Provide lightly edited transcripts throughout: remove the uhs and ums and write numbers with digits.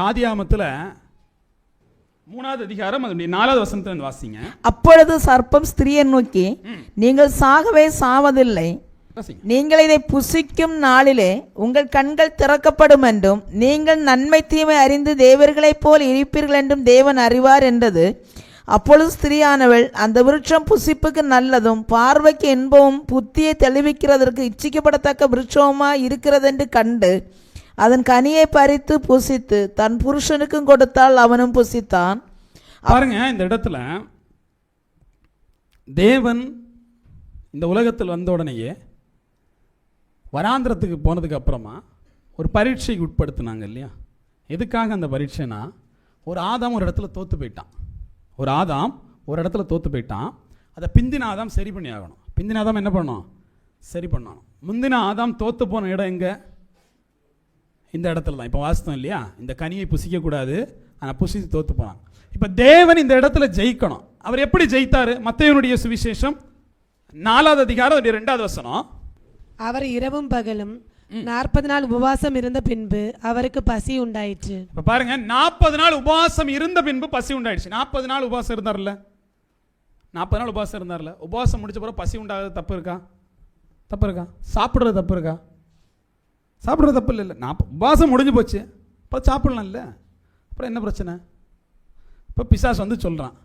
ஆதியாகமத்துல 3வது அதிகாரம் 4வது வசனத்துல வாசிங்க. அப்பொழுது சர்ப்பம் ஸ்திரியை நோக்கி, நீங்கள் சாகவே சாவதில்லை, நீங்கள் இதை புசிக்கும் நாளிலே உங்கள் கண்கள் திறக்கப்படும் என்றும் நீங்கள் நன்மை தீமை அறிந்து தேவர்களைப் போல் இருப்பீர்கள் என்றும் தேவன் அறிவார் என்றது. அப்பொழுது ஸ்திரியானவள், அந்த விருட்சம் புசிப்புக்கு நல்லதும் பார்வைக்கு இன்பமும் புத்தியை தெளிவிக்கிறதற்கு இச்சிக்கப்படத்தக்க விருட்சமுமாய் இருக்கிறதென்று கண்டு அதன் கனியை பறித்து புசித்து தன் புருஷனுக்கும் கொடுத்தால் அவனும் புசித்தான். பாருங்க, இந்த இடத்துல தேவன் இந்த உலகத்தில் வந்த உடனேயே வராந்திரத்துக்கு போனதுக்கு அப்புறமா ஒரு பரீட்சைக்கு உட்படுத்தினாங்க இல்லையா? எதுக்காக அந்த பரீட்சைனா, ஒரு ஆதாம் ஒரு இடத்துல தோத்து போயிட்டான். அதை பிந்தின ஆதாம் சரி பண்ணி ஆகணும். பிந்தின ஆதாம் என்ன பண்ணணும்? சரி பண்ணணும். முந்தின ஆதாம் தோத்து போன இடம் எங்க? இந்த இடத்துல தான். இப்போ வாஸ்தவம் இல்லையா? இந்த கனியை புசிக்கக்கூடாது, ஆனால் புசித்து தோத்து போனாங்க. இப்போ தேவன் இந்த இடத்துல ஜெயிக்கணும். அவர் எப்படி ஜெயித்தாரு? மத்தேயுனுடைய சுவிசேஷம் 4வது அதிகாரம் 2வது வசனம். அவர் இரவும் பகலும் 40 நாள் உபவாசம் இருந்த பின்பு அவருக்கு பசி உண்டாயிற்று. இப்போ பாருங்க, 40 நாள் உபவாசம் இருந்த பின்பு பசி உண்டாயிடுச்சு. 40 நாள் உபவாசம் இருந்தார்ல, 40 நாள் உபவாசம் இருந்தார்ல. உபவாசம் முடிச்ச பிறகு பசி உண்டாகிறது தப்பு இருக்கா? சாப்பிட்றது தப்பு இருக்கா? சாப்பிட்றது தப்பு இல்லை. உபவாசம் முடிஞ்சு போச்சு, இப்போ சாப்பிடலாம் இல்லை. அப்புறம் என்ன பிரச்சனை? இப்போ பிசாசு வந்து சொல்கிறான்,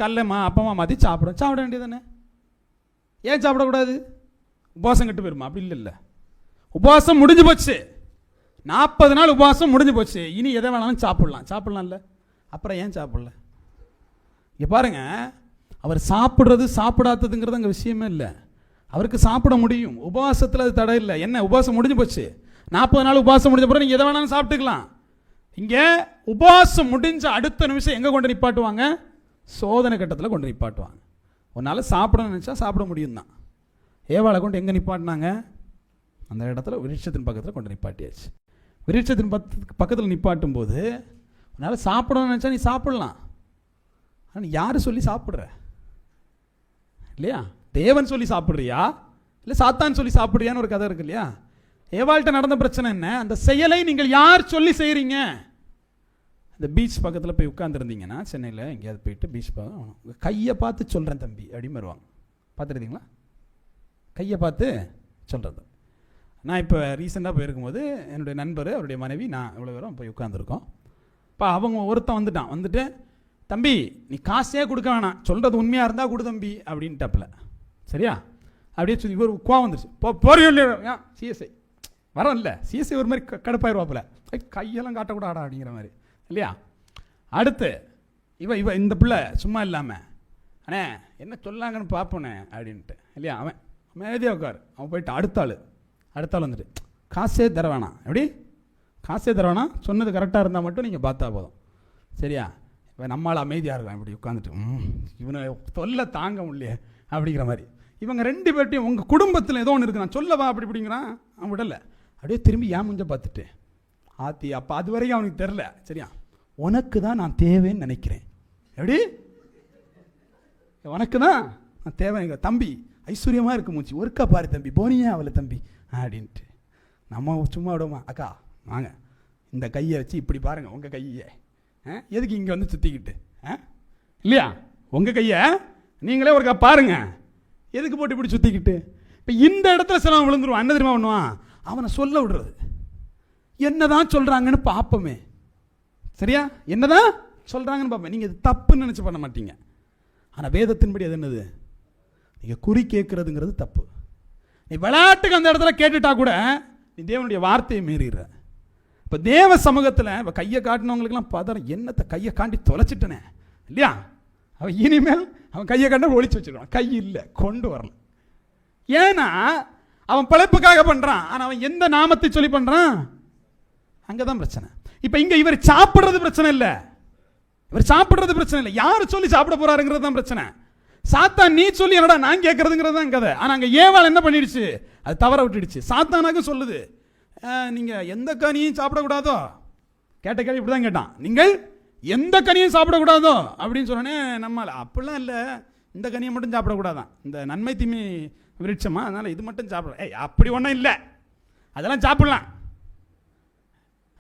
கல்லம்மா அப்பமா மாற்றி சாப்பிட வேண்டியதானே. ஏன் சாப்பிடக்கூடாது? உபவாசம் கெட்டு போயிருமா? அப்படி இல்லை. உபவாசம் முடிஞ்சு போச்சு, 40 நாள் உபவாசம் முடிஞ்சு போச்சு. இனி எதை வேணாலும் சாப்பிடலாம் இல்லை. அப்புறம் ஏன் சாப்பிடல? இங்கே பாருங்க, அவர் சாப்பிட்றது சாப்பிடாததுங்கிறது அங்கே விஷயமே இல்லை. அவருக்கு சாப்பிட முடியும், உபவாசத்தில் அது தடை இல்லை. என்ன, உபவாசம் முடிஞ்சு போச்சு, 40 நாள் உபவாசம் முடிஞ்ச பிறகு நீங்கள் எதை வேணாலும் சாப்பிட்டுக்கலாம். இங்கே உபவாசம் முடிஞ்ச அடுத்த நிமிஷம் எங்கே கொண்டு நிப்பாட்டுவாங்க? சோதனை கட்டத்தில் கொண்டு நிப்பாட்டுவாங்க. உன்னால் சாப்பிடணும்னு நினச்சா சாப்பிட முடியும் தான். ஏவாளை கொண்டு எங்கே நிப்பாட்டினாங்க? அந்த இடத்துல விருட்சத்தின் பக்கத்தில் கொண்டு நிப்பாட்டியாச்சு. விருட்சத்தின் பக்கத்தில் நிப்பாட்டும் போது உன்னால் சாப்பிடணும்னு நினச்சா நீ சாப்பிடலாம். ஆனால் நீ யார் சொல்லி சாப்பிட்ற இல்லையா? தேவன் சொல்லி சாப்பிட்றியா இல்லை சாத்தான் சொல்லி சாப்பிட்றியான்னு ஒரு கதை இருக்கு இல்லையா? ஏவாள்கிட்ட நடந்த பிரச்சனை என்ன? அந்த செயலை நீங்கள் யார் சொல்லி செய்கிறீங்க? இந்த பீச் பக்கத்தில் போய் உட்காந்துருந்தீங்கன்னா, சென்னையில் எங்கேயாவது போயிட்டு பீச் கையை பார்த்து சொல்கிறேன் தம்பி அப்படின்னு வருவாங்க. பார்த்துருந்தீங்களா? கையை பார்த்து சொல்கிறது. நான் இப்போ ரீசெண்டாக போயிருக்கும்போது என்னுடைய நண்பர், அவருடைய மனைவி, நான் இவ்வளோ பேரும் போய் உட்காந்துருக்கோம். இப்போ அவங்க ஒருத்தன் வந்துட்டு, தம்பி நீ காசே கொடுக்க வேணாம், சொல்கிறது உண்மையாக இருந்தால் கொடு தம்பி அப்படின்ட்டாப்புல. சரியா? அப்படியே சொல்லி இவர் கோவம் வந்துருச்சு. போறியா சிஎஸ்ஐ வரோம் இல்லை, சிஎஸ்ஐ ஒரு மாதிரி கடுப்பாயிருவாப்புல, கையெல்லாம் காட்டக்கூடாடா அப்படிங்கிற மாதிரி இல்லையா? அடுத்து இவ இந்த பிள்ளை சும்மா இல்லாமல், அண்ணே என்ன சொல்லாங்கன்னு பார்ப்போண்ணே அப்படின்ட்டு இல்லையா? அவன் மேதியாக உட்கார். அவன் போயிட்டு அடுத்த ஆள் வந்துட்டு, காசே தர வேணாம். எப்படி காசே தர வேணாம், சொன்னது கரெக்டாக இருந்தால் மட்டும் நீங்கள் பார்த்தா போதும். சரியா? இப்போ நம்மளால் அமைதியாக இருக்கான் இப்படி உட்காந்துட்டு, இவனை தொல்லை தாங்க முடியலையே அப்படிங்கிற மாதிரி. இவங்க 2 பேர்ட்டையும் உங்கள் குடும்பத்தில் ஏதோ ஒன்று இருக்கு, நான் சொல்லவா அப்படிங்கிறான். அவன் விடலை. அப்படியே திரும்பி ஏன் முஞ்ச பார்த்துட்டு ஆத்தி, அப்போ அது வரைக்கும் அவனுக்கு தெரில. சரியா? உனக்கு தான் நான் தேவைன்னு நினைக்கிறேன். எப்படி உனக்கு தான் நான் தேவை தம்பி, ஐஸ்வர்யமாக இருக்கு மூச்சு, ஒருக்கா பாரு தம்பி, போனியே அவளை தம்பி அப்படின்ட்டு. நம்ம சும்மா விடுவோமா? அக்கா வாங்க இந்த கையை வச்சு இப்படி பாருங்கள் உங்கள் கையை, எதுக்கு இங்கே வந்து சுற்றிக்கிட்டு இல்லையா? உங்கள் கையை நீங்களே ஒருக்கா பாருங்க, எதுக்கு போட்டு இப்படி சுற்றிக்கிட்டு? இப்போ இந்த இடத்துல சிலவன் விழுந்துருவான். என்ன தெரியுமா பண்ணுவான்? அவனை சொல்ல விடுறது. என்னதான் சொல்கிறாங்கன்னு பார்ப்போமே. சரியா? என்னதான் சொல்கிறாங்கன்னு பார்ப்பேன். நீங்கள் இது தப்புன்னு நினச்சி பண்ண மாட்டீங்க. ஆனால் வேதத்தின்படி அது என்னது? நீங்கள் குறி கேட்குறதுங்கிறது தப்பு. நீ விளையாட்டுக்கு அந்த இடத்துல கேட்டுட்டா கூட நீ தேவனுடைய வார்த்தையை மீறிடுற. இப்போ தேவ சமூகத்தில் இப்போ கையை காட்டினவங்களுக்கெல்லாம் பார்த்தா என்னத்தை கையை காண்டி தொலைச்சிட்டனே இல்லையா? அவன் இனிமேல் அவன் கையை கண்ட ஒழிச்சு வச்சுருக்கான். கை இல்லை, கொண்டு வரல. ஏன்னா அவன் பிழைப்புக்காக பண்ணுறான். ஆனால் அவன் எந்த நாமத்தை சொல்லி பண்ணுறான்? அங்கே தான் பிரச்சனை. இப்போ இங்கே இவர் சாப்பிட்றது பிரச்சனை இல்லை, யார் சொல்லி சாப்பிட போறாருங்கிறது தான் பிரச்சனை. சாத்தான் நீ சொல்லி என்னடா நான் கேட்கறதுங்கிறது தான் கதை. ஆனால் அங்கே ஏவாள் என்ன பண்ணிடுச்சு? அது தவற விட்டுடுச்சு. சாத்தானாக சொல்லுது, நீங்கள் எந்த கனியும் சாப்பிடக்கூடாதோ. கேட்ட கேள்வி இப்படி தான் கேட்டான், நீங்கள் எந்த கனியும் சாப்பிடக்கூடாதோ அப்படின்னு சொன்னோன்னே நம்மளால் அப்படிலாம் இல்லை, இந்த கனியை மட்டும் சாப்பிடக்கூடாதான், இந்த நன்மை தீமை விருட்சமா, அதனால் இது மட்டும் சாப்பிட. அப்படி ஒன்றும் இல்லை, அதெல்லாம் சாப்பிடலாம்,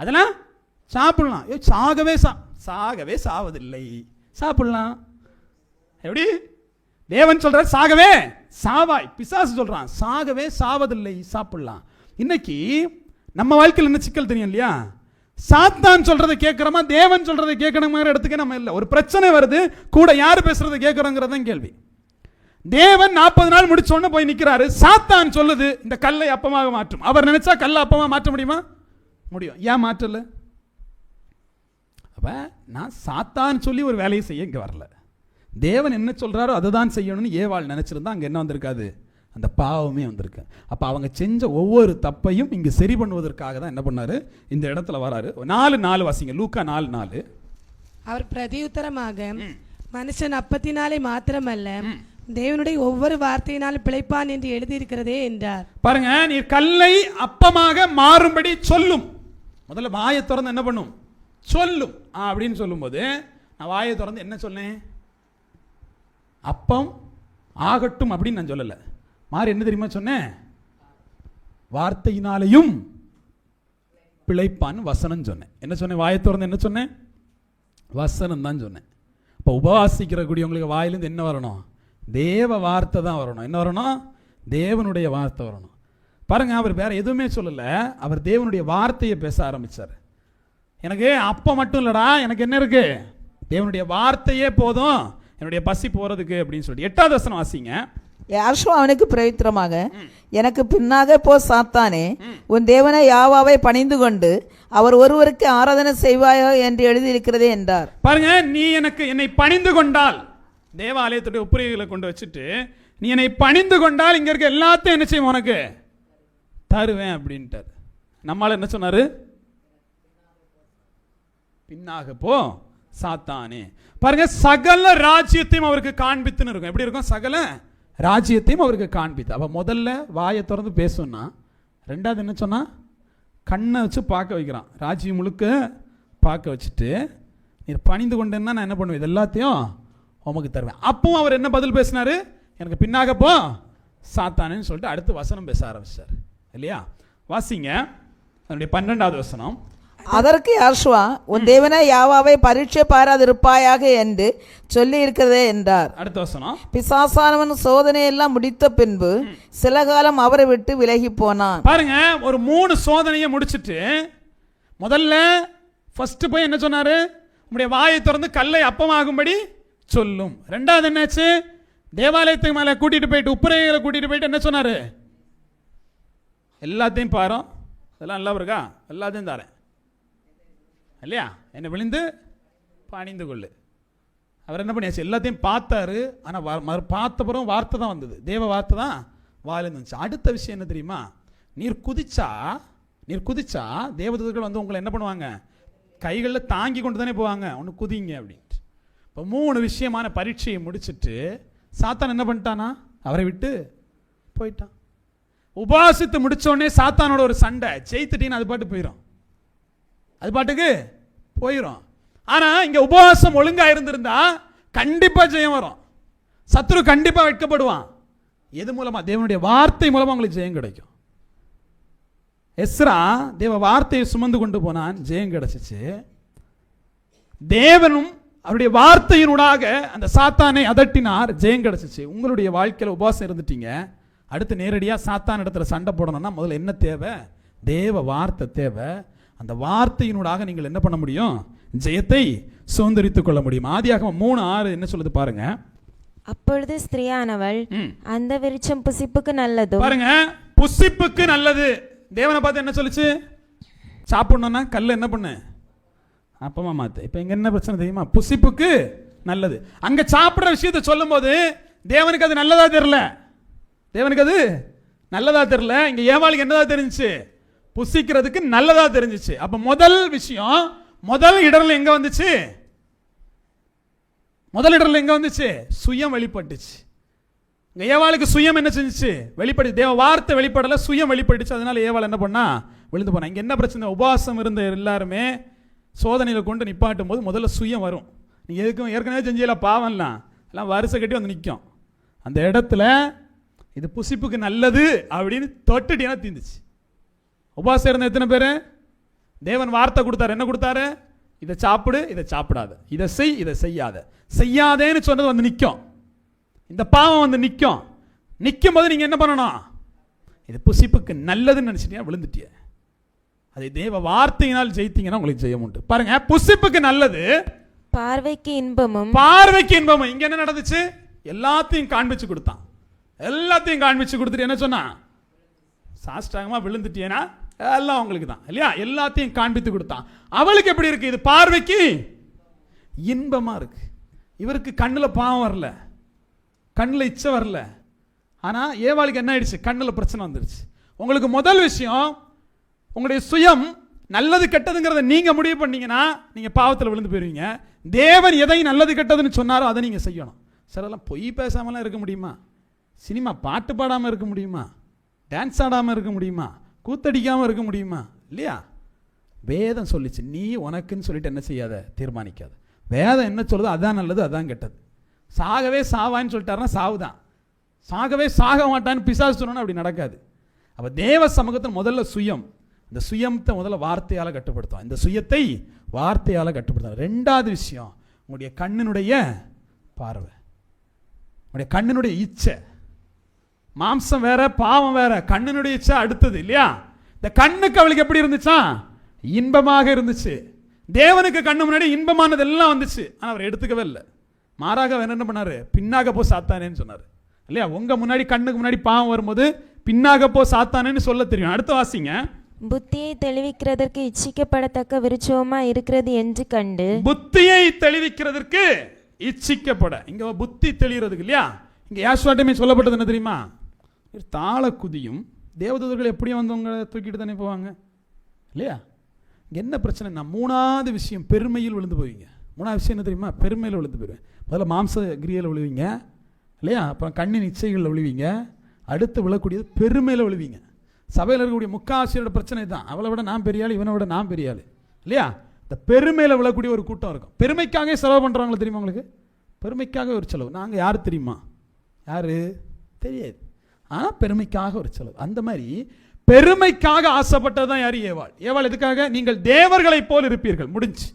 அதெல்லாம் சாப்பிடலாம். சாகவே சாவதில்லை, சாப்பிடலாம். எப்படி தேவன் சொல்றார்? சாகவே சாவாய். பிசாசு சொல்றான் சாகவே சாவதில்லை, சாப்பிடலாம். இன்னைக்கு நம்ம வாழ்க்கையில் என்ன சிக்கல் தெரியும் இல்லையா? சாத்தான் சொல்றதை கேட்கிறோமா, தேவன் சொல்றதை கேட்கணுங்கிற இடத்துக்கு நம்ம இல்லை. ஒரு பிரச்சனை வருது, கூட யார் பேசுறதை கேட்கிறோங்கிறதான் கேள்வி. தேவன் 40 நாள் முடிச்சோன்னு போய் நிற்கிறாரு. சாத்தான் சொல்லுது இந்த கல்லை அப்பமாக மாற்றும். அவர் நினைச்சா கல்லை அப்பமா மாற்ற முடியுமா? முடியும். ஏன் மாற்றல? அப்ப நான் சாத்தான் சொல்லி ஒரு வேலையை செய்ய இங்க வரல. தேவன் என்ன சொல்றாரோ அதை தான் செய்யணும்னு ஏவாள் நினைச்சிருந்தா அங்க என்ன வந்திருக்காது? அந்த பாவமே வந்திருக்கு. அப்ப அவங்க செஞ்ச ஒவ்வொரு தப்பையும் இங்க சரி பண்ணுவதற்காக தான் என்ன பண்ணாரு? இந்த இடத்துல வராரு. 4:4 வாசிங்க. லூக்கா 4:4. அவர் பிரதியுத்தரமாக, மனுஷன் அப்பத்தினாலே மாத்திரமல்ல தேவனுடைய ஒவ்வொரு வார்த்தையினாலும் பிழைப்பான் என்று எழுதியிருக்கிறதே என்றார். பாருங்க, நீ கல்லை அப்பமாக மாறும்படி சொல்லும். முதல்ல வாயை திறந்து என்ன பண்ணும்? சொல்லும். அப்படின்னு சொல்லும்போது நான் வாயை திறந்து என்ன சொன்னேன்? அப்பம் ஆகட்டும் அப்படின்னு நான் சொல்லல. மாறி என்ன தெரியுமா சொன்னேன்? வார்த்தையினாலையும் பிழைப்பான் வசனம் சொன்னேன். என்ன சொன்னேன்? வாயை திறந்து என்ன சொன்னேன்? வசனம் தான் சொன்னேன். இப்போ உபவாசிக்கிற கூடியவங்களுக்கு வாயிலிருந்து என்ன வரணும்? தேவ வார்த்தை தான் வரணும். என்ன வரணும்? தேவனுடைய வார்த்தை வரணும். பாருங்க, அவர் வேற எதுவுமே சொல்லல. அவர் தேவனுடைய வார்த்தையை பேச ஆரம்பிச்சார். எனக்கு அப்ப மட்டும் இல்லடா, எனக்கு என்ன இருக்கு? தேவனுடைய வார்த்தையே போதும் என்னுடைய பசி போறதுக்கு அப்படின்னு சொல்லி 8வது வசனம் வாசிங்க. யாஷுவா அவனுக்கு பிரயுத்தரமாக, எனக்கு பின்னாக போ சாத்தானே, உன் தேவனை யாவாவை பணிந்து கொண்டு அவர் ஒருவருக்கு ஆராதனை செய்வாயோ என்று எழுதியிருக்கிறதே என்றார். பாருங்க, நீ என்னை பணிந்து கொண்டால், தேவாலயத்துடைய உப்புரிகளை கொண்டு வச்சுட்டு நீ என்னை பணிந்து கொண்டால் இங்க இருக்க எல்லாத்தையும் என்ன செய்வோம்? உனக்கு தருவேன் அப்படின்ட்டார். நம்மால என்ன சொன்னாரு? பின்னாக போ சாத்தானே. பாருங்க, சகல ராஜ்யத்தையும் அவருக்கு காண்பித்துன்னு இருக்கும். எப்படி இருக்கும்? சகல ராஜ்யத்தையும் அவருக்கு காண்பித்து. அப்ப முதல்ல வாயை திறந்து பேசுனா, ரெண்டாவது என்ன சொன்னா? கண்ணை வச்சு பார்க்க வைக்கிறான். ராஜ்யம் முழுக்க பார்க்க வச்சுட்டு நீ பணிந்து கொண்டேன்னா நான் என்ன பண்ணுவேன்? இது எல்லாத்தையும் உமக்கு தருவேன். அப்பவும் அவர் என்ன பதில் பேசினாரு? எனக்கு பின்னாக போ சாத்தானேன்னு சொல்லிட்டு அடுத்து வசனம் பேச ஆரம்பிச்சார் இல்லையா? வாசிங்க அதனுடைய 12வது வசனம். அதற்கு யாஷுவா, உன் தேவனை யாவாவை பரீட்சை பாராதிருப்பாயாக என்று சொல்லி இருக்கிறதே என்றார். அடுத்த வசனம். பிசாசானவன் சோதனையெல்லாம் முடித்த பின்பு சில காலம் அவரை விட்டு விலகி போனான். பாருங்க, ஒரு 3 சோதனையை முடிச்சிட்டு முதல்ல ஃபர்ஸ்ட் போய் என்ன சொன்னாரு? உங்களுடைய வாயை திறந்து கல்லை அப்பமாகும்படி சொல்லும். ரெண்டாவது என்னாச்சு? தேவாலயத்துக்கு மேல கூட்டிட்டு போயிட்டு உப்புரைகளை கூட்டிட்டு போயிட்டு என்ன சொன்னாரு? எல்லாத்தையும் பாரு, இதெல்லாம் நல்லா இருக்கா, எல்லாத்தையும் தரேன் இல்லையா, என்ன விழுந்து பணிந்து கொள்ளு. அவர் என்ன பண்ணியாச்சு? எல்லாத்தையும் பார்த்தாரு. ஆனால் பார்த்த பிறகு வார்த்தை தான் வந்தது, தேவ வார்த்தை தான் வாயிலிருந்து வந்துச்சு. அடுத்த விஷயம் என்ன தெரியுமா? நீர் குதிச்சா தேவதூதர்கள் வந்து உங்களை என்ன பண்ணுவாங்க? கைகளில் தாங்கி கொண்டு தானே போவாங்க. ஒன்று குதிங்க அப்படின்ட்டு. இப்போ 3 விஷயமான பரீட்சையை முடிச்சுட்டு சாத்தான் என்ன பண்ணிட்டானா? அவரை விட்டு போயிட்டான். உபாசித்து முடிச்சோடனே சாத்தானோட ஒரு சண்டை, ஜெயித்துட்டீன்னு அது பாட்டு போயிடும், அது பாட்டுக்கு போயிடும். ஆனா இங்க உபவாசம் ஒழுங்கா இருந்திருந்தா கண்டிப்பா ஜெயம் வரும். சத்துரு கண்டிப்பா வெட்கப்படுவான். எது மூலமா? தேவனுடைய வார்த்தை மூலமா உங்களுக்கு ஜெயம் கிடைக்கும். எஸ்ரா தேவ வார்த்தையை சுமந்து கொண்டு போனான், ஜெயம் கிடைச்சிச்சு. தேவனும் அவருடைய வார்த்தையினூடாக அந்த சாத்தானை அதட்டினார், ஜெயம் கிடைச்சிச்சு. உங்களுடைய வாழ்க்கையில் உபவாசம் இருந்துட்டீங்க, அடுத்து நேரடியா சாத்தான் இடத்துல சண்டை போடணும்னா முதல்ல என்ன தேவை? தேவ வார்த்தை தேவை. அந்த வார்த்தையினூடாக நீங்கள் என்ன பண்ண முடியும்? ஜெயத்தை சுதந்திரித்துக் கொள்ள முடியும். ஆதியாகமம் 3:6 என்ன சொல்லுது பாருங்க. அப்பொழுது ஸ்திரீயானவள், அந்த விருட்சம் புசிப்புக்கு நல்லது. பாருங்க, புசிப்புக்கு நல்லது. தேவனை பார்த்து என்ன சொல்லுச்சு? சாப்பிடணும்னா கல்ல என்ன பண்ணு? அப்பமா மாத்து. இப்ப இங்க என்ன பிரச்சனை தெரியுமா? புசிப்புக்கு நல்லது. அங்க சாப்பிடுற விஷயத்தை சொல்லும் போது தேவனுக்கு அது நல்லதா தெரியல. தேவனுக்கு அது நல்லதா தெரியல. இங்க ஏவாளுக்கு என்னதா தெரிஞ்சுச்சு? புசிக்கிறதுக்கு நல்லதா தெரிஞ்சிச்சு. அப்ப முதல் விஷயம், முதல் இடர்ல எங்க வந்துச்சு? முதல் இடர்ல எங்க வந்துச்சு? சுயம் வெளிப்பட்டுச்சு. ஏவாளுக்கு சுயம் என்ன செஞ்சுச்சு? வெளிப்படு. தேவ வார்த்தை வெளிப்படல, சுயம் வெளிப்பட்டுச்சு. அதனால ஏவாள் என்ன பண்ணா? விழுந்து போனா. இங்க என்ன பிரச்சனை? உபவாசம் இருந்த எல்லாருமே சோதனையில கொண்டு நிப்பாட்டும் போது முதல்ல சுயம் வரும். நீங்க எதுக்கும் ஏற்கனவே செஞ்சல பாவம்லாம் எல்லாம் வரிசை கட்டி வந்து நிற்கும். அந்த இடத்துல இது புசிப்புக்கு நல்லது அப்படின்னு தொட்டுட்டீங்கன்னா தீந்துச்சு. உபவாசம் இருந்த எத்தனை பேர்? தேவன் வார்த்தை கொடுத்தாரு. என்ன கொடுத்தாரு? இதை சாப்பிடு, இதை சாப்பிடாத, இதை செய், இதை செய்யாத. செய்யாதேன்னு சொன்னது வந்து நிற்கும். இந்த பாவம் வந்து நிற்கும். நிற்கும் போது நீங்க என்ன பண்ணணும்? இது புசிப்புக்கு நல்லதுன்னு நினைச்சிட்டியா, விழுந்துட்டிய. அதை தேவ வார்த்தையினால் ஜெயித்தீங்கன்னா உங்களுக்கு ஜெயம் உண்டு. பாருங்க, புசிப்புக்கு நல்லது, பார்வைக்கு இன்பமும். பார்வைக்கு இன்பமும். இங்க என்ன நடந்துச்சு? எல்லாத்தையும் காண்பிச்சு கொடுத்தான். எல்லாத்தையும் காண்பிச்சு கொடுத்துட்டு என்ன சொன்னா? சாஷ்டாங்கமா விழுந்துட்டியனா எல்லாம் உங்களுக்கு தான் இல்லையா? எல்லாத்தையும் காண்பித்து கொடுத்தான். அவளுக்கு எப்படி இருக்கு? இது பார்வைக்கு இன்பமா இருக்கு. இவருக்கு கண்ணுல பாவம் வரல, கண்ணுல இச்சை வரல. ஆனா ஏவாளுக்கு என்ன ஆயிடுச்சு? கண்ணுல பிரச்சனை வந்துருச்சு. உங்களுக்கு முதல் விஷயம், உங்களுடைய சுயம் நல்லது கெட்டதுங்கிறத நீங்க முடிவு பண்ணீங்கன்னா நீங்க பாவத்தில் விழுந்து போயிருவீங்க. தேவன் எதை நல்லது கெட்டதுன்னு சொன்னாரோ அதை நீங்க செய்யணும். சிலர்லாம் பொய் பேசாமலாம் இருக்க முடியுமா? சினிமா பாட்டு பாடாம இருக்க முடியுமா? டான்ஸ் ஆடாம இருக்க முடியுமா? கூத்தடிக்காம இருக்க முடியுமா? இல்லையா? வேதம் சொல்லிச்சு, நீ உனக்குன்னு சொல்லிட்டு என்ன செய்யாத, தீர்மானிக்காத. வேதம் என்ன சொல்லுதோ அதான் நல்லது, அதான் கெட்டது. சாகவே சாவான்னு சொல்லிட்டாருன்னா சாவுதான். சாகவே சாக மாட்டான்னு பிசாசு சொன்னா அப்படி நடக்காது. அப்ப தேவ சமூகத்தில் முதல்ல சுயம், இந்த சுயத்தை முதல்ல வார்த்தையால கட்டுப்படுத்தும். இந்த சுயத்தை வார்த்தையால கட்டுப்படுத்தும். ரெண்டாவது விஷயம், உங்களுடைய கண்ணினுடைய பார்வை, உங்களுடைய கண்ணினுடைய இச்சை. மாம்சம் வேற, பாவம் வேற. கண்ணினுடைய இச்சை அடுத்தது இல்லையா? இந்த கண்ணுக்கு அவளுக்கு எப்படி இருந்துச்சா? இன்பமாக இருந்துச்சு. தேவனுக்கு கண்ணு முன்னாடி இன்பமானது எல்லாம் வந்துச்சு. ஆனால் அவர் எடுத்துக்கவே இல்லை. மாறாக அவர் என்ன பண்ணாரு? பின்னாக போ சாத்தானேன்னு சொன்னார் இல்லையா? உங்க முன்னாடி கண்ணுக்கு முன்னாடி பாவம் வரும்போது பின்னாக போ சாத்தானேன்னு சொல்ல தெரியும். அடுத்த வாசிங்க. புத்தியை தெளிவிக்கிறதற்கு இச்சிக்கப்படத்தக்க விருட்சமா இருக்கிறது என்று கண்டு. புத்தியை தெளிவிக்கிறதற்கு இச்சிக்கப்பட. இங்க புத்தி தெளிகிறதுக்கு இல்லையா? இங்க யாசுவாட்டமே சொல்லப்பட்டது என்ன தெரியுமா? தாள குதியும். தேவதூதர்கள் எப்படி வந்தவங்க தூக்கிட்டு தானே போவாங்க இல்லையா? இங்க என்ன பிரச்சனை? மூணாவது விஷயம், பெருமையில் விழுந்து போவீங்க. மூணாவது விஷயம் என்ன தெரியுமா? பெருமையில் விழுந்து போயிடுவேன். முதல்ல மாம்ச கிரியையில் விழுவீங்க இல்லையா? அப்புறம் கண்ணின் இச்சைகளில் விழுவீங்க. அடுத்து விழக்கூடியது பெருமையில் விழுவீங்க. சபையில் இருக்கக்கூடிய முக்காசியோட பிரச்சனை தான். அவளை விட நான் பெரிய ஆள், இவனை விட நான் பெரிய ஆள் இல்லையா? இந்த பெருமையில் விழக்கூடிய ஒரு கூட்டம் இருக்கும். பெருமைக்காக செலவு பண்ணுறாங்களே தெரியுமா உங்களுக்கு? பெருமைக்காக ஒரு செலவு. நாங்கள் யார் தெரியுமா? யாரு தெரியாது. ஆனால் பெருமைக்காக ஒரு செலவு. அந்த மாதிரி பெருமைக்காக ஆசைப்பட்டது தான் யார்? ஏவாள். ஏவாள் எதுக்காக? நீங்கள் தேவர்களை போல் இருப்பீர்கள். முடிஞ்சு.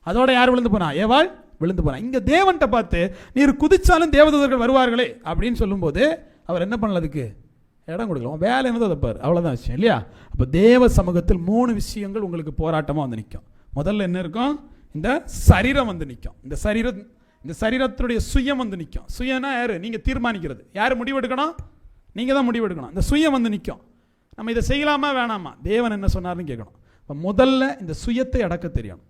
அதோட யார் விழுந்து போனா? ஏவாள் விழுந்து போனா. இங்க தேவன்கிட்ட பார்த்து நீர் குதிச்சாலும் தேவதூதர்கள் வருவார்களே அப்படின்னு சொல்லும்போது அவர் என்ன பண்ணலதுக்கு இடம் கொடுக்கலாம். வேலை என்னதோ தப்பாரு, அவ்வளோதான் விஷயம் இல்லையா? அப்போ தேவ சமூகத்தில் 3 விஷயங்கள் உங்களுக்கு போராட்டமாக வந்து நிற்கும். முதல்ல என்ன இருக்கும்? இந்த சரீரம் வந்து நிற்கும். இந்த சரீரத்தினுடைய சுயம் வந்து நிற்கும். சுயம்னா யாரு? நீங்க தீர்மானிக்கிறது. யார் முடிவெடுக்கணும்? நீங்க தான் முடிவெடுக்கணும். இந்த சுயம் வந்து நிற்கும். நம்ம இதை செய்யலாமா வேணாமா, தேவன் என்ன சொன்னார்னு கேட்கணும். இப்போ முதல்ல இந்த சுயத்தை அடக்க தெரியணும்.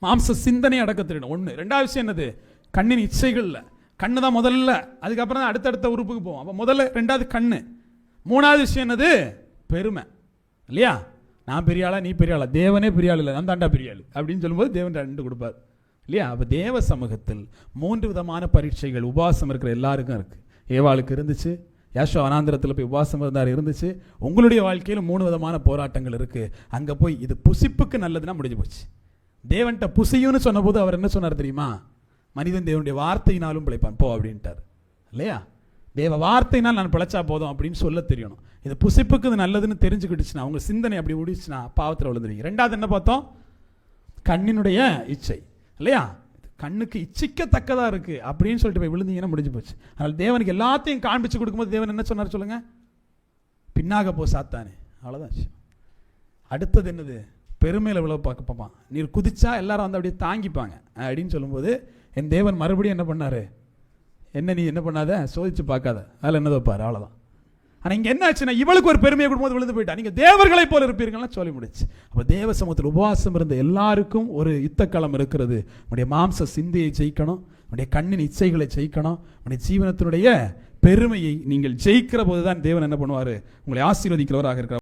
மாம்ச சிந்தனை அடக்க தெரியணும். ஒன்று. ரெண்டாவது விஷயம் என்னது? கண்ணின் இச்சைகள்ல. கண்ணு தான் முதல்ல, அதுக்கப்புறம் தான் அடுத்தடுத்த உறுப்புக்கு போவோம். அப்போ முதல்ல ரெண்டாவது கண்ணு. மூணாவது விஷயம் என்னது? பெருமை இல்லையா? நான் பெரிய ஆளா, நீ பெரிய ஆளா? தேவனே பெரிய ஆள் இல்லை, நான் தாண்டா பெரிய ஆள் அப்படின்னு சொல்லும்போது தேவன் 2 கொடுப்பார் இல்லையா? அப்போ தேவ சமூகத்தில் 3 விதமான பரீட்சைகள் உபவாசம் இருக்கிற எல்லாருக்கும் இருக்கு. ஏவாளுக்கு இருந்துச்சு, யாஷோ வனாந்திரத்தில் போய் உபவாசம் இருந்தார் இருந்துச்சு. உங்களுடைய வாழ்க்கையில் 3 விதமான போராட்டங்கள் இருக்கு. அங்கே போய் இது புசிப்புக்கு நல்லதுன்னா முடிஞ்சு போச்சு. தேவன்கிட்ட புசியும்னு சொன்ன போது அவர் என்ன சொன்னார் தெரியுமா? மனிதன் தேவனுடைய வார்த்தையினாலும் பிழைப்பான் போ அப்படின்ட்டார் இல்லையா? தேவ வார்த்தையினால் நான் பிழைச்சா போதும் அப்படின்னு சொல்ல தெரியணும். இது புசிப்புக்கு இது நல்லதுன்னு தெரிஞ்சுக்கிட்டுச்சுன்னா, அவங்க சிந்தனை அப்படி ஓடிச்சுன்னா பாவத்தில் விழுந்துருவீங்க. ரெண்டாவது என்ன பார்த்தோம்? கண்ணினுடைய இச்சை இல்லையா? கண்ணுக்கு இச்சிக்கத்தக்கதா இருக்கு அப்படின்னு சொல்லிட்டு போய் விழுந்தீங்கன்னா முடிஞ்சு போச்சு. அதனால் தேவனுக்கு எல்லாத்தையும் காண்பிச்சு கொடுக்கும்போது தேவன் என்ன சொன்னார் சொல்லுங்க? பின்னாக போ சாத்தானே, அவ்வளோதான் விஷயம். அடுத்தது என்னது? பெருமையில் விழ பார்க்க பார்ப்பான். நீர் குதிச்சா எல்லாரும் வந்து அப்படியே தாங்கிப்பாங்க அப்படின்னு சொல்லும்போது என் தேவன் மறுபடியும் என்ன பண்ணாரு? என்ன நீ என்ன பண்ணாத, சோதிச்சு பார்க்காத, அதில் என்னதோ பாரு, அவ்வளோதான். ஆனால் இங்கே என்ன ஆச்சுன்னா, இவளுக்கு ஒரு பெருமையை கொடுக்கும்போது விழுந்து போயிட்டா. நீங்கள் தேவர்களை போல இருப்பீர்கள்னா சொல்லி முடிச்சு. அப்போ தேவ சமூகத்தில் உபவாசம் இருந்த எல்லாருக்கும் ஒரு யுத்தக்களம் இருக்கிறது. உடைய மாம்ச சிந்தையை ஜெயிக்கணும், உடைய கண்ணின் இச்சைகளை ஜெயிக்கணும், உடைய ஜீவனத்தினுடைய பெருமையை நீங்கள் ஜெயிக்கிற போது தான் தேவன் என்ன பண்ணுவார்? உங்களை ஆசீர்வதிக்கிறவராக இருக்கிறார்.